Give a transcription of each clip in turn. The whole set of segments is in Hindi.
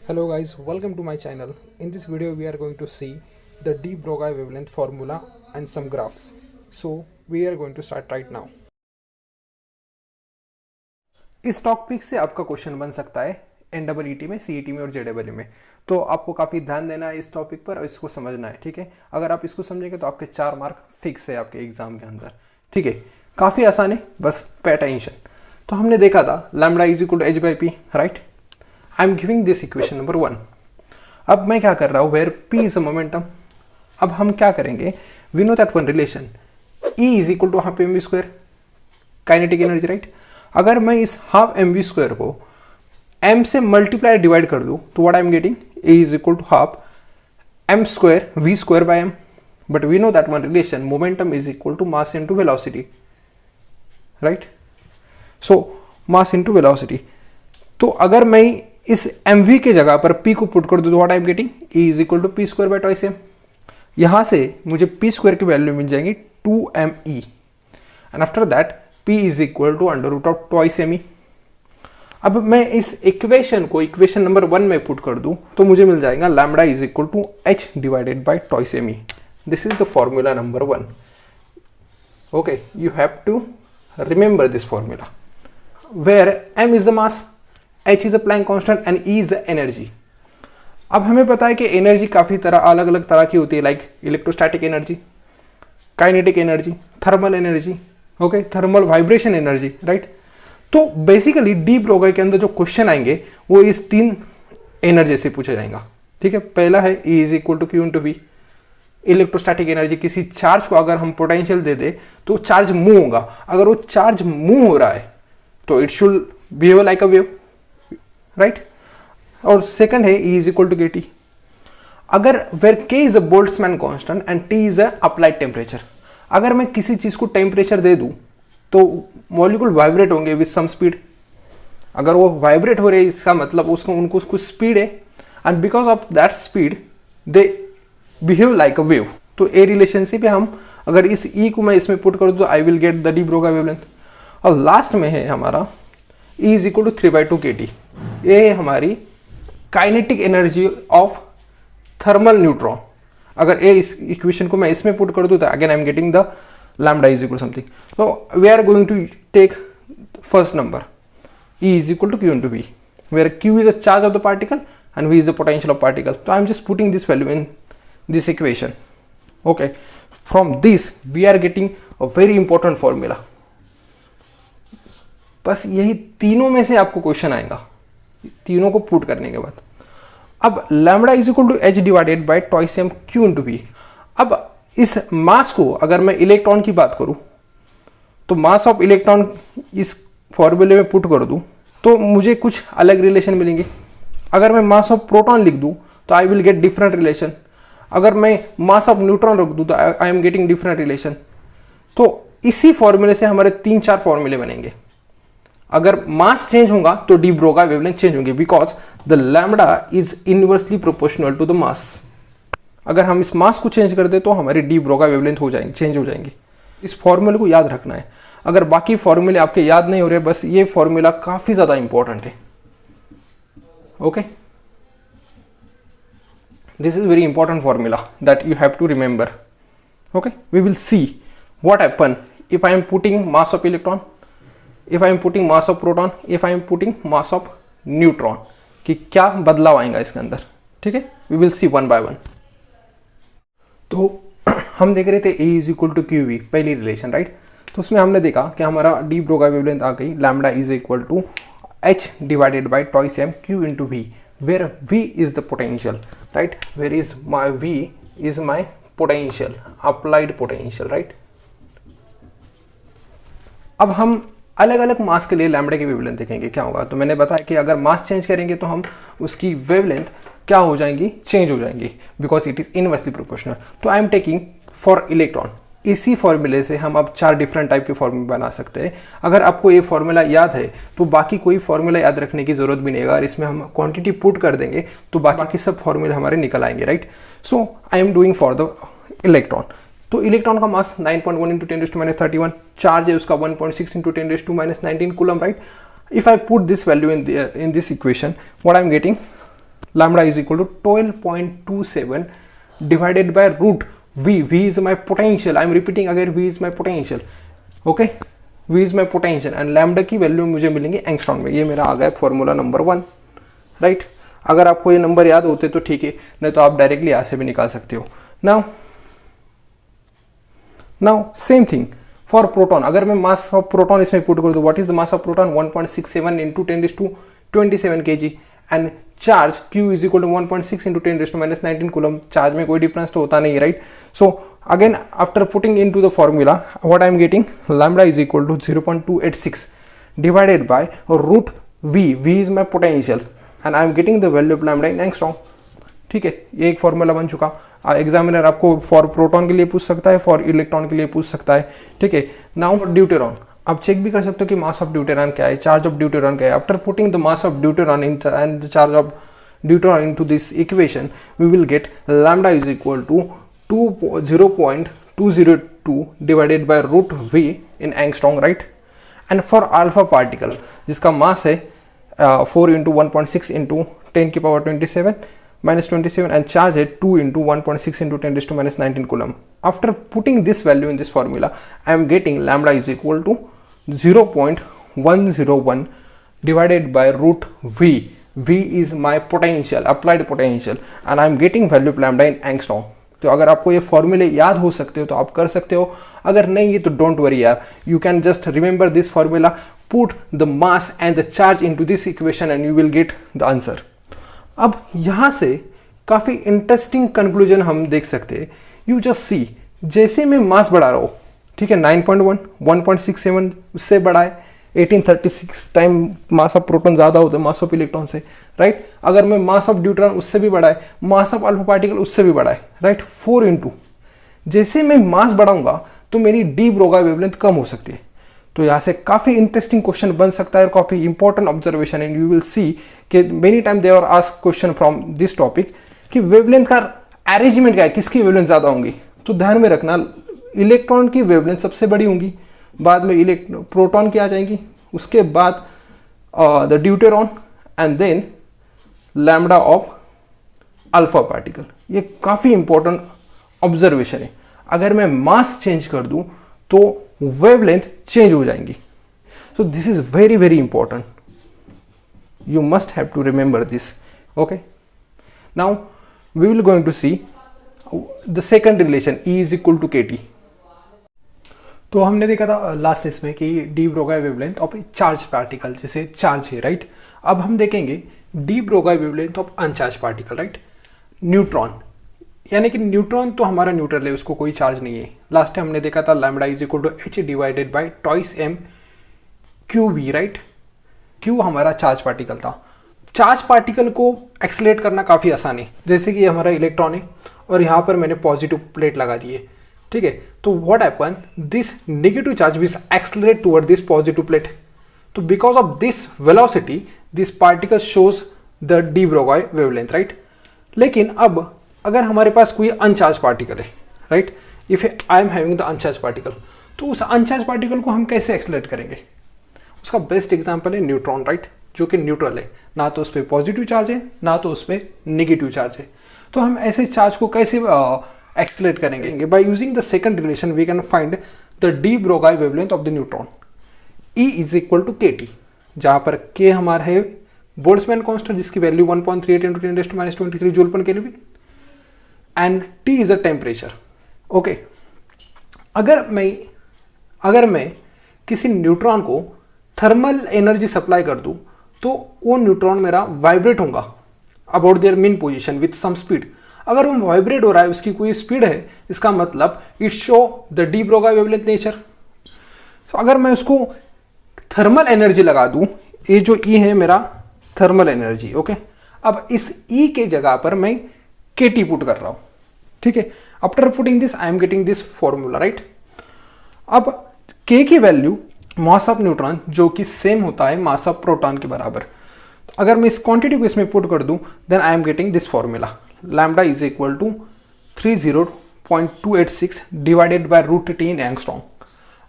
Hello guys, welcome to my channel. In this video we are going to see the de Broglie wavelength formula and some graphs. So we are going to start right now. इस टॉपिक से आपका क्वेश्चन बन सकता है NEET में, CET में और JEE में, तो आपको काफ़ी ध्यान देना है इस टॉपिक पर और इसको समझना है, ठीक है। अगर आप इसको समझेंगे तो आपके 4 मार्क फिक्स है आपके एग्जाम के अंदर, ठीक है। काफ़ी आसान है, बस पे अटेंशन। तो हमने देखा था lambda is equal to h by P, right. I am giving this equation number 1। अब मैं क्या कर रहा हूँ, where p is a momentum. अब हम क्या करेंगे, we know that one relation E is equal to half mv square kinetic energy, right. अगर मैं इस हाफ mv स्क्वायर को m से मल्टीप्लाई डिवाइड कर दूं तो what I am getting, E is equal to half m square v square by m। But we know that one relation momentum is equal to mass into velocity, right. So mass into velocity. तो अगर मैं इस mv के जगह पर p को पुट कर दूं तो what I am getting, E is equal to P square by twice m। यहां से मुझे p स्क्वायर की वैल्यू मिल जाएंगी 2me and after that p is equal to under root of twice me। अब मैं इस इक्वेशन को इक्वेशन नंबर 1 में पुट कर दूं तो मुझे मिल जाएगा lambda is equal to h divided by twice me। This is the formula number 1। Okay, you have to remember this formula where m is the mass, h is a Planck constant and E is the energy. अब हमें पता है कि एनर्जी काफी तरह अलग अलग तरह की होती है, like electrostatic energy, kinetic energy, thermal energy, okay, thermal vibration energy, right. तो बेसिकली डी ब्रोगली के अंदर जो क्वेश्चन आएंगे वो इस 3 एनर्जी से पूछा जाएगा, ठीक है। पहला है E is equal to Q into V. Electrostatic energy, किसी चार्ज को अगर हम पोटेंशियल दे दे तो चार्ज मूव होगा। अगर वो चार्ज मूव हो रहा है तो it should behave like a wave, right. और सेकंड है E is equal to K T. अगर where K is a Boltzmann constant and T is a applied temperature. अगर मैं किसी चीज को टेम्परेचर दे दूं तो मॉलिक्यूल वाइब्रेट होंगे विद सम स्पीड। अगर वो वाइब्रेट हो रहे हैं इसका मतलब उनको कुछ स्पीड है and because of that speed they behave like a wave. तो ए रिलेशनशिप है, हम अगर इस E को मैं इसमें पुट कर दूं तो I will get the de Broglie wavelength. और लास्ट में है हमारा E is equal to 3/2 kT। ये है हमारी kinetic energy of thermal neutron. अगर ए इस इक्वेशन को मैं इसमें पुट कर दूं तो again I am getting the lambda is equal something. तो we are going to take first number E is equal to Q into V, where Q is the charge of the particle and V is the potential of particle. तो I am just putting this value in this equation. Okay, from this we are getting a very important formula. बस यही तीनों में से आपको क्वेश्चन आएगा, तीनों को पुट करने के बाद। अब lambda is equal to h divided by twice m Q into V। अब इस मास को अगर मैं इलेक्ट्रॉन की बात करूं तो मास ऑफ इलेक्ट्रॉन इस फॉर्मूले में पुट कर दूं तो मुझे कुछ अलग रिलेशन मिलेंगे। अगर मैं मास ऑफ प्रोटॉन लिख दूं तो I will get different relation. अगर मैं मास ऑफ न्यूट्रॉन रख दूं तो I am getting different relation. तो इसी फॉर्मूले से हमारे 3-4 फॉर्मूले बनेंगे। अगर मास चेंज होगा तो डी ब्रोगली वेवलेंथ चेंज होंगे because the lambda is inversely proportional to the mass. अगर हम इस मास को चेंज कर दे तो हमारी डी ब्रोगली वेवलेंथ हो जाएंगे, चेंज हो जाएंगे। इस फॉर्मूले को याद रखना है। अगर बाकी फॉर्मूले आपके याद नहीं हो रहे, बस ये फॉर्मूला काफी ज्यादा इंपॉर्टेंट है। Okay, this is very important formula that you have to remember. Okay, we will see what happen if I am putting mass of electron, if I am putting mass of proton, if I am putting mass of neutron, कि क्या बदलाव आएगा इसके अंदर, ठीक है। we will see one by one। तो हम देख रहे थे A is equal to Q V, पहली रिलेशन, राइट। तो उसमें हमने देखा कि हमारा डी ब्रोगली वेवलेंथ आ गई lambda is equal to h divided by twice m Q into V, where V is the potential, right. Where is my V is my potential, applied potential, right. अब हम अलग अलग मास के लिए लैम्बडा की वेवलेंथ देखेंगे क्या होगा। तो मैंने बताया कि अगर मास चेंज करेंगे तो हम उसकी वेवलेंथ क्या हो जाएंगी, चेंज हो जाएंगी because it is inversely proportional. तो I am taking for electron, इसी फॉर्मूले से हम अब 4 डिफरेंट टाइप के फॉर्मूले बना सकते हैं। अगर आपको ये फॉर्मूला याद है तो बाकी कोई फॉर्मूला याद रखने की जरूरत भी नहीं है। अगर इसमें हम क्वांटिटी पुट कर देंगे तो बाकी सब फॉर्मूले हमारे निकल आएंगे, right. So I am doing for the electron. तो इलेक्ट्रॉन का मास 9.1 इंटू 10⁻³ चार्ज है उसका 1.6 into 10⁻⁻19 coulomb, right. If I put this value in this equation, what I am getting lambda is equal to 12.27 divided by root v. v is my potential. I am repeating again, v is my potential. Okay, v is my potential and lambda की वैल्यू मुझे मिलेंगे एंगस्ट्रॉम में. ये मेरा आ गया फॉर्मूला नंबर 1, राइट. अगर आपको ये नंबर याद होते तो ठीक है, नहीं तो आप डायरेक्टली यहाँ से भी निकाल सकते हो. Now same thing for proton. अगर मैं मास ऑफ प्रोटॉन इसमें पुट कर दूं, what is the mass of proton? 1.67 into 10⁻27 kg and charge Q is equal to 1.6 into 10⁻19 coulomb. Charge में कोई डिफरेंस तो होता नहीं, right. So again after putting into the formula what I am getting, lambda is equal to 0.286 divided by root v. v is my potential and I am getting the value of lambda in angstrom. ठीक है, ये एक फॉर्मूला बन चुका. एग्जामिनर आपको फॉर प्रोटॉन के लिए पूछ सकता है, फॉर इलेक्ट्रॉन के लिए पूछ सकता है. ठीक है, नाउ ड्यूटेरॉन. आप चेक भी कर सकते हो कि मास ऑफ ड्यूटेरॉन क्या है, चार्ज ऑफ ड्यूटेरॉन क्या है. After putting the mass of deuteron in and the charge of deuteron into this equation we will get lambda is equal to 0.202 divided by root v in angstrom, right. And for alpha particle जिसका मास है 4 into 1.6 into 10⁻27 -27 and charge at 2 into 1.6 into 10⁻19 coulomb. After putting this value in this formula, I am getting lambda is equal to 0.101 divided by root v. v is my potential, applied potential, and I am getting value of lambda in angstrom. तो अगर आपको ये फॉर्मूले याद हो सकते हो तो आप कर सकते हो, अगर नहीं है तो डोंट वरी यार, you can just remember this formula, put the mass and the charge into this equation and you will get the answer. अब यहां से काफी इंटरेस्टिंग कंक्लूजन हम देख सकते हैं. यू जस्ट सी, जैसे मैं मास बढ़ा रहा हूं, ठीक है, 9.1 1.67 उससे बड़ा है, 1836 टाइम मास ऑफ प्रोटॉन ज्यादा होता है मास ऑफ इलेक्ट्रॉन से, राइट. अगर मैं मास ऑफ ड्यूट्रॉन उससे भी बड़ा है, मास ऑफ अल्फा पार्टिकल उससे भी बड़ा है, राइट, 4 इंटू. जैसे मैं मास बढ़ाऊंगा तो मेरी डी ब्रोगा वेवलेंथ कम हो सकती है. तो यहाँ से काफी इंटरेस्टिंग क्वेश्चन बन सकता है और काफी important observation. And you will see कि many time they are ask question from this topic कि वेवलेंथ का अरेंजमेंट क्या है, किसकी वेवलेंथ ज्यादा होंगी. तो ध्यान में रखना, इलेक्ट्रॉन की वेवलेंथ सबसे बड़ी होंगी, बाद में प्रोटॉन की आ जाएंगी, उसके बाद the deuteron and then lambda of alpha particle. ये काफी इंपॉर्टेंट ऑब्जर्वेशन है. अगर मैं मास चेंज कर दूं तो वेवलेंथ चेंज हो जाएंगी. सो this is very very important, you must have to remember this. Okay, now we will going to see the second relation, E is equal to KT. तो हमने देखा था लास्ट इसमें कि de Broglie wavelength of charge particle, जैसे चार्ज है, राइट. अब हम देखेंगे de Broglie wavelength of uncharge particle, right. Neutron, यानी कि न्यूट्रॉन तो हमारा न्यूट्रल है, उसको कोई चार्ज नहीं है. लास्ट टाइम हमने देखा था lambda is equal to h divided by twice m QV, right. Q हमारा चार्ज पार्टिकल था. चार्ज पार्टिकल को एक्सलेट करना काफ़ी आसान है. जैसे कि हमारा इलेक्ट्रॉन है और यहाँ पर मैंने पॉजिटिव प्लेट लगा दी है, ठीक है. तो what happen, this negative charge will accelerate toward this positive plate. तो because of this velocity this particle shows the de Broglie wavelength, right. लेकिन अब अगर हमारे पास कोई अनचार्ज पार्टिकल है, right, if I am having the uncharge particle, तो उस अनचार्ज पार्टिकल को हम कैसे एक्सलेट करेंगे. उसका बेस्ट एग्जांपल है न्यूट्रॉन, राइट, जो कि न्यूट्रल है, ना तो उस पर पॉजिटिव चार्ज है ना तो उस पर नेगेटिव चार्ज है. तो हम ऐसे चार्ज को कैसे एक्सलेट करेंगे. By using the second relation we can find the de Broglie wavelength of the neutron. E is equal to KT, जहां पर K हमारा है बोल्ट्जमैन कांस्टेंट जिसकी वैल्यू 1.38 into 10⁻23 joule per kelvin, and T is a temperature. Okay, अगर मैं किसी न्यूट्रॉन को थर्मल एनर्जी सप्लाई कर दूं तो वो न्यूट्रॉन मेरा वाइब्रेट होगा about their mean position with some speed. अगर वो वाइब्रेट हो रहा है, उसकी कोई स्पीड है, इसका मतलब it show the de Broglie wavelength nature. तो अगर मैं उसको थर्मल एनर्जी लगा दूं, ये जो E है मेरा थर्मल एनर्जी, ओके. अब इस E के जगह पर मैं KT पुट कर रहा हूं, ठीक है. After putting this I am getting this formula, right. अब K की वैल्यू मास ऑफ न्यूट्रॉन जो कि सेम होता है मास ऑफ प्रोटॉन के बराबर. अगर मैं इस क्वांटिटी को इसमें पुट कर दूं then I am getting this formula, lambda is equal to 30.286 divided by root T in angstrom.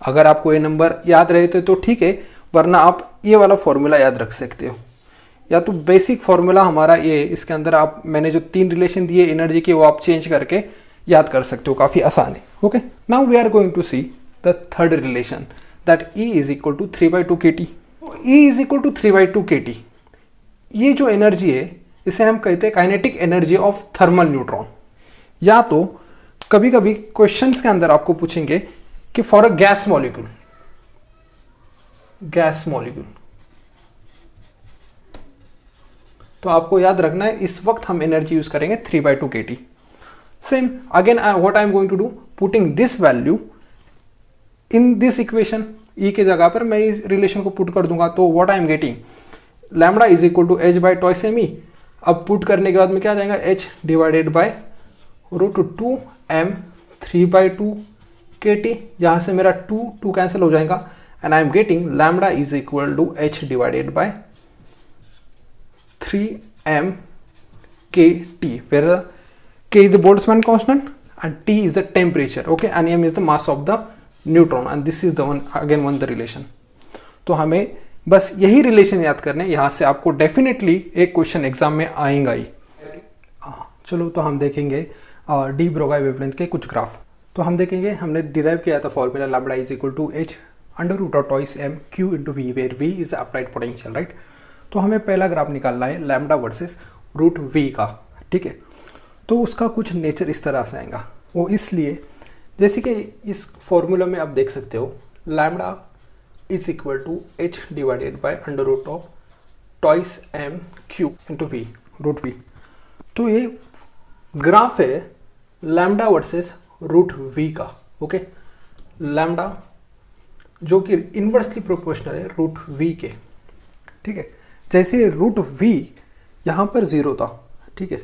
अगर आपको ये नंबर याद रहते तो ठीक है, वरना आप ये वाला फॉर्मूला याद रख सकते हो. या तो बेसिक फॉर्मूला हमारा ये, इसके अंदर आप मैंने जो 3 रिलेशन दिए एनर्जी के वो आप चेंज करके याद कर सकते हो, काफ़ी आसान है। Okay, now we are going to see the third relation that E is equal to 3/2 kT। E is equal to 3/2 kT, ये जो एनर्जी है इसे हम कहते हैं kinetic energy of thermal neutron. या तो कभी कभी क्वेश्चंस के अंदर आपको पूछेंगे कि फॉर अ गैस मॉलिक्यूल, तो आपको याद रखना है इस वक्त हम एनर्जी यूज करेंगे 3/2 kT। Same again what I am going to do, putting this value in this equation, E के जगह पर मैं इस रिलेशन को पुट कर दूंगा, तो what I am getting lambda is equal to h by twice m E। अब पुट करने के बाद में क्या आ जाएगा, h divided by √2m 3/2 kT। यहां से मेरा 2 कैंसिल हो जाएगा and I am getting lambda is equal to h divided by 3m kT, where k is the Boltzmann constant and T is the temperature, okay, and m is the mass of the neutron, and this is the one the relation। तो हमें बस यही रिलेशन याद करने, यहाँ से आपको डेफिनेटली एक क्वेश्चन एग्जाम में आएगा ही। चलो तो हम देखेंगे डी ब्रोगाई वेवलेंथ के कुछ ग्राफ। तो हम देखेंगे, हमने डिराइव किया था formula lambda is equal to h √2m q into V, where v is applied potential, right. तो हमें पहला ग्राफ निकालना है लैम्डा वर्सेस √v का, ठीक है। तो उसका कुछ नेचर इस तरह से आएगा, वो इसलिए जैसे कि इस फॉर्मूला में आप देख सकते हो lambda is equal to h divided by √2m q into v, √v। तो ये ग्राफ है लैम्डा वर्सेस √v का, ओके। लैम्डा जो कि इनवर्सली प्रोपोर्शनल है √v के, ठीक है। जैसे √v यहाँ पर 0 था, ठीक है,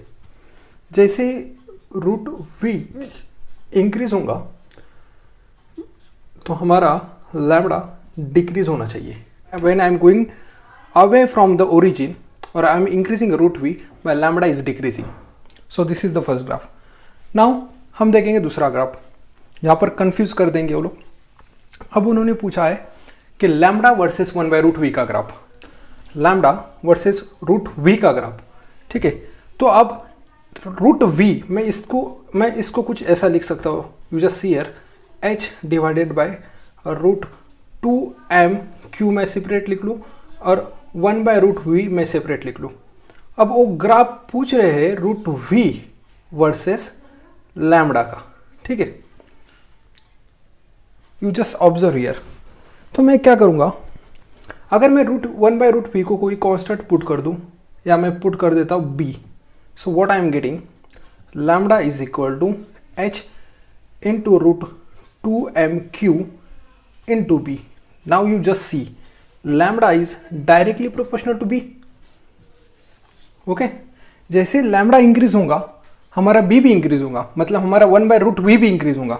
जैसे √v इंक्रीज होगा तो हमारा लैम्डा डिक्रीज होना चाहिए। When I am going away from the origin और I am increasing √v, my lambda is decreasing. So this is the first graph. Now हम देखेंगे दूसरा ग्राफ, यहाँ पर कंफ्यूज कर देंगे वो लोग। अब उन्होंने पूछा है कि लैम्डा वर्सेस 1/√v का ग्राफ, लैम्डा वर्सेस √v का ग्राफ, ठीक है। तो अब √v मैं इसको कुछ ऐसा लिख सकता हूँ, you just see here h divided by √2m q मैं सेपरेट लिख लूँ और 1/√v मैं सेपरेट लिख लूँ। अब वो ग्राफ पूछ रहे हैं √v वर्सेस लैम्डा का, ठीक है। You just observe here. तो मैं क्या करूँगा, अगर मैं 1/√v को कोई कांस्टेंट पुट कर दूँ, या मैं पुट कर देता हूँ b, so what I am getting lambda is equal to h into √2mq into b। Now you just see lambda is directly proportional to b, okay। जैसे लैम्डा इंक्रीज होगा हमारा b भी इंक्रीज होगा, मतलब हमारा 1/√v भी इंक्रीज होगा।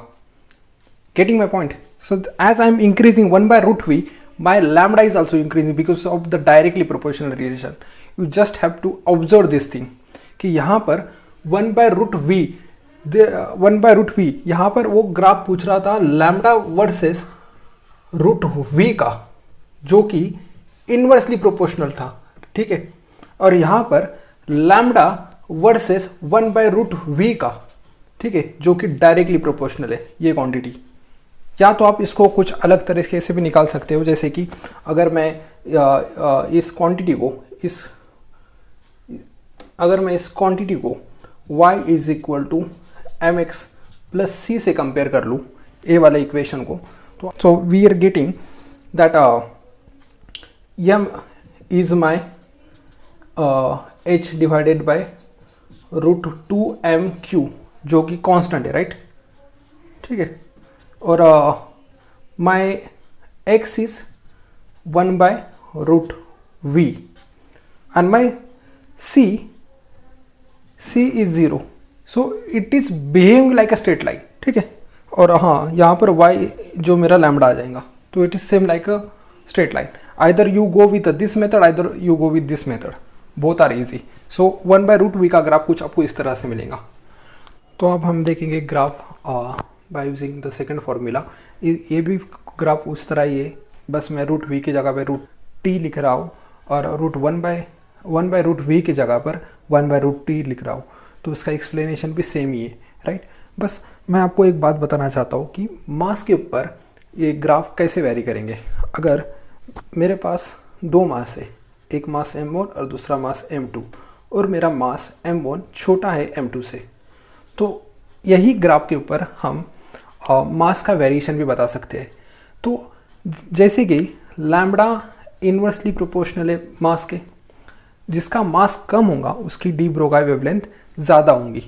Getting my point? So as I am increasing 1/√v, my lambda is also increasing because of the directly proportional relation। You just have to observe this thing कि यहाँ पर 1/√v यहाँ पर वो ग्राफ पूछ रहा था लैम्डा वर्सेस √v का, जो कि इनवर्सली प्रोपोर्शनल था, ठीक है। और यहाँ पर लैम्डा वर्सेस 1/√v का, ठीक है, जो कि डायरेक्टली प्रोपोर्शनल है ये क्वांटिटी। या तो आप इसको कुछ अलग तरीके से भी निकाल सकते हो, जैसे कि अगर मैं इस क्वांटिटी को y is equal to mx plus c से कंपेयर कर लूँ ए वाले इक्वेशन को, तो we are getting that m is my h divided by √2mq जो कि कांस्टेंट है, राइट, ठीक है। और my x is 1/√v and my c is 0, so it is behaving like a straight line, ठीक है। और हाँ, यहाँ पर y जो मेरा लैम्डा आ जाएगा, तो it is same like a straight line. Either you go with this method, either you go with this method, both are easy. So 1/√v का ग्राफ कुछ आपको इस तरह से मिलेगा। तो अब हम देखेंगे graph bye using the second formula. ये भी ग्राफ उस तरह ही है, बस मैं √v की जगह पे √t लिख रहा हूँ और 1/√v की जगह पर 1/√t लिख रहा हूँ, तो उसका एक्सप्लेनेशन भी सेम ही है, राइट। बस मैं आपको एक बात बताना चाहता हूँ कि मास के ऊपर ये ग्राफ कैसे वेरी करेंगे। अगर मेरे पास दो मास है, एक मास m1 और दूसरा मास m2, और मेरा मास m1 छोटा है m2 से, तो यही ग्राफ के ऊपर हम मास का वेरिएशन भी बता सकते हैं। तो जैसे कि लैम्बडा इन्वर्सली प्रोपोर्शनल है मास के, जिसका मास कम होगा उसकी डी ब्रोगाई वेवलेंथ ज़्यादा होंगी।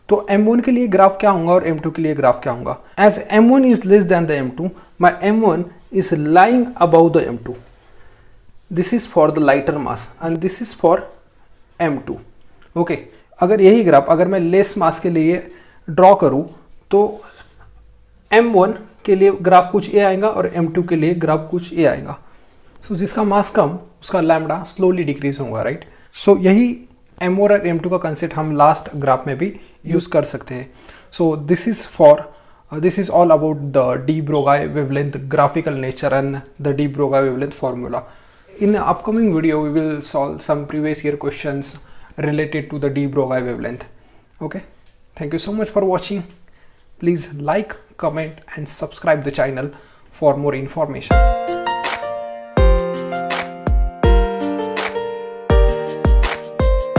तो m1 के लिए ग्राफ क्या होगा और m2 के लिए ग्राफ क्या होगा। As m1 is less than the m2, my m1 is lying above the m2। This is for the lighter mass and this is for m2। Okay, अगर यही ग्राफ अगर मैं लेस मास के लिए ड्रॉ करूँ तो m1 के लिए ग्राफ कुछ ए आएगा और m2 के लिए ग्राफ कुछ ए आएगा। सो जिसका मास कम उसका लैम्बडा स्लोली डिक्रीज होगा, राइट। सो यही m1 और m2 का कंसेप्ट हम लास्ट ग्राफ में भी यूज कर सकते हैं। So this is all about the de Broglie wavelength graphical nature and the de Broglie wavelength formula. In upcoming video, we will solve some previous year questions related to the de Broglie wavelength. Okay, thank you so much for watching. Please like, comment and subscribe the channel for more information.